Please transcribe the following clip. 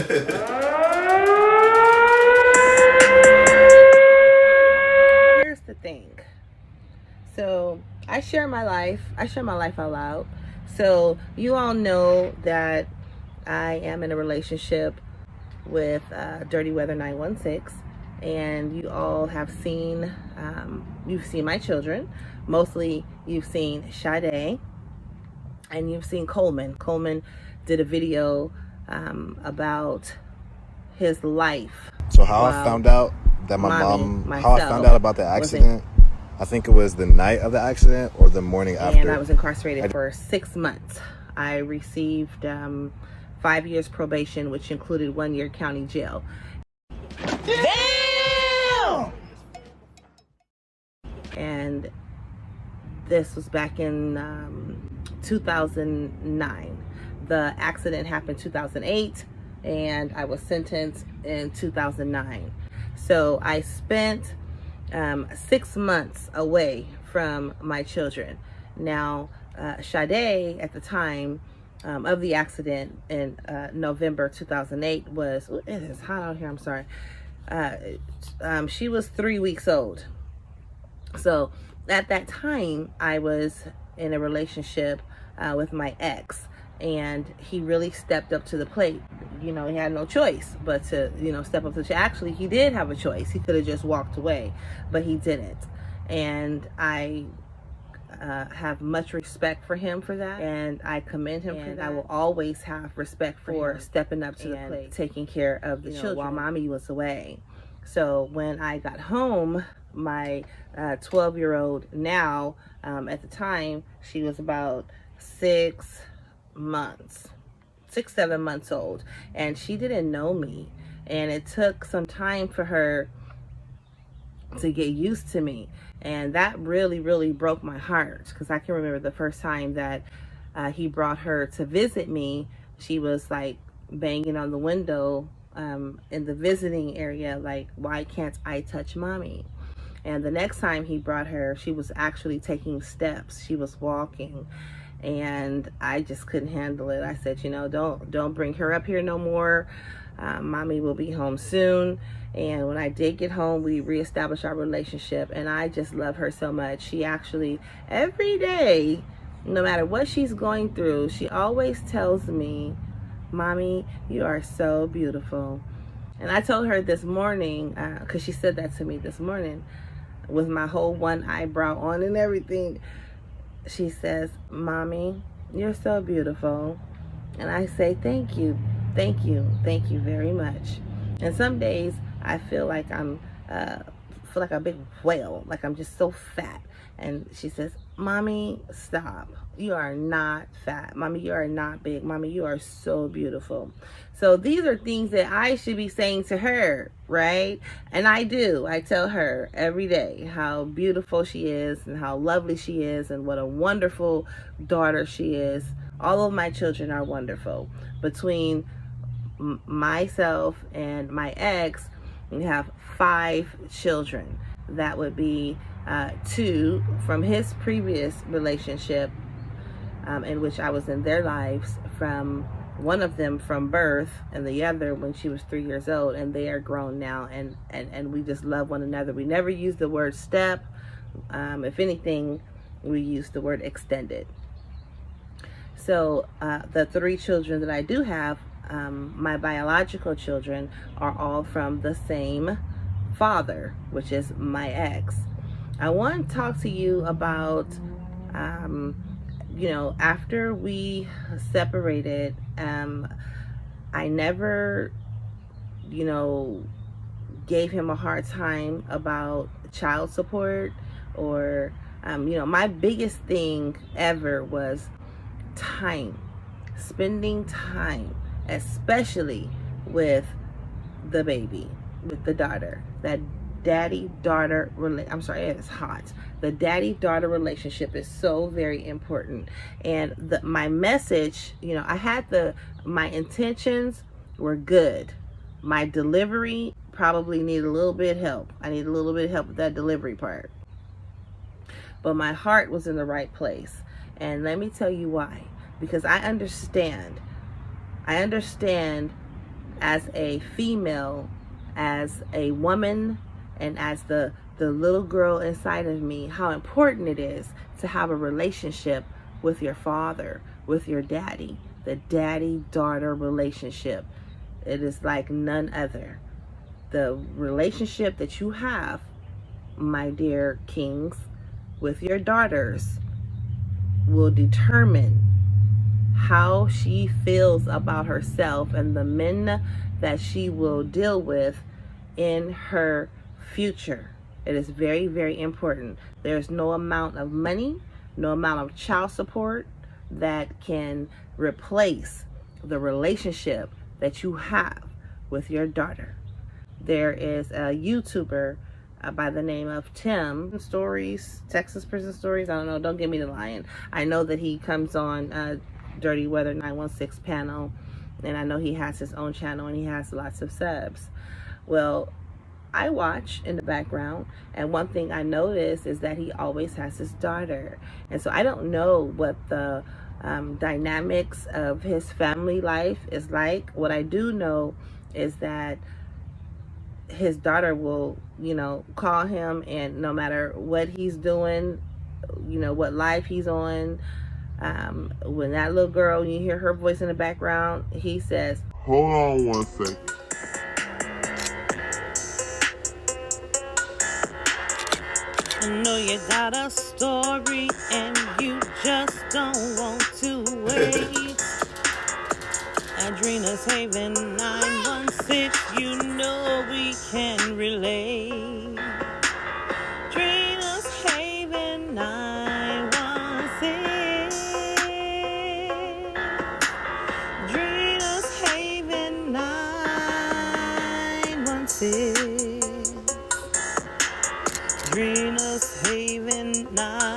Here's the thing. So I share my life. I share my life out loud. So you all know that I am in a relationship with Dirty Weather 916, and you all have seen. You've seen my children. Mostly, you've seen Sade, and you've seen Coleman. Coleman did a video about his life. So how I found out that my mom, how I found out about the accident, I think it was the night of the accident or the morning after. And I was incarcerated for 6 months. I received 5 years probation, which included 1 year county jail. Damn! And this was back in 2009. The accident happened 2008, and I was sentenced in 2009. So I spent 6 months away from my children. Now, Sade, at the time of the accident in November 2008, was, it is hot out here, I'm sorry. She was 3 weeks old. So at that time, I was in a relationship with my ex, and he really stepped up to the plate. You know, he had no choice but to, step up to the Actually, he did have a choice. He could have just walked away, but he didn't. And I have much respect for him for that, and I commend him for that. I will always have respect for stepping up to the plate, taking care of the children while mommy was away. So when I got home, my 12-year-old now, at the time, she was about 6 months, 7 months old, and she didn't know me, and it took some time for her to get used to me, and that really broke my heart, because I can remember the first time that he brought her to visit me. She was like banging on the window in the visiting area, like, why can't I touch mommy? And the next time he brought her, she was actually taking steps. She was walking, and I just couldn't handle it. I said, don't bring her up here no more. Mommy will be home soon. And when I did get home, we reestablished our relationship, and I just love her so much. She actually, every day, no matter what she's going through, she always tells me, Mommy, you are so beautiful. And I told her this morning, because she said that to me this morning, with my whole one eyebrow on and everything. She says, Mommy, you're so beautiful. And I say, thank you very much. And some days I feel like feel like a big whale, like I'm just so fat. And she says, Mommy, stop. You are not fat. Mommy, you are not big. Mommy, you are so beautiful. So these are things that I should be saying to her, right? And I do. I tell her every day how beautiful she is and how lovely she is and what a wonderful daughter she is. All of my children are wonderful. Between myself and my ex, we have 5 children. That would be 2 from his previous relationship, in which I was in their lives, from one of them from birth and the other when she was 3 years old, and they are grown now, and we just love one another. We never use the word step. If anything, we use the word extended. So the 3 children that I do have, my biological children, are all from the same father, which is my ex. I want to talk to you about, after we separated, I never, gave him a hard time about child support or, my biggest thing ever was time, spending time, especially with the baby, with the daughter. That daddy-daughter it's hot. The daddy-daughter relationship is so very important. And my message, I had my intentions were good. My delivery probably needed a little bit of help. I need a little bit of help with that delivery part. But my heart was in the right place. And let me tell you why. Because I understand as a female, as a woman, and as the little girl inside of me, how important it is to have a relationship with your father, with your daddy, the daddy-daughter relationship. It is like none other. The relationship that you have, my dear kings, with your daughters will determine how she feels about herself and the men that she will deal with in her future. It is very, very important. There's no amount of money, no amount of child support that can replace the relationship that you have with your daughter. There is a YouTuber by the name of Tim Stories, Texas Prison Stories. I don't know, don't get me to lying. I know that he comes on Dirty Weather 916 panel, and I know he has his own channel and he has lots of subs. Well, I watch in the background, and one thing I notice is that he always has his daughter. And so I don't know what the dynamics of his family life is like. What I do know is that his daughter will, call him, and no matter what he's doing, what life he's on, when that little girl, you hear her voice in the background, he says, "Hold on one second. I know you got a story and you just don't want to wait. Adrena's Haven 916, you know we can relate. Adrena's Haven 916. Adrena's Haven 916. Adrena's Haven 916.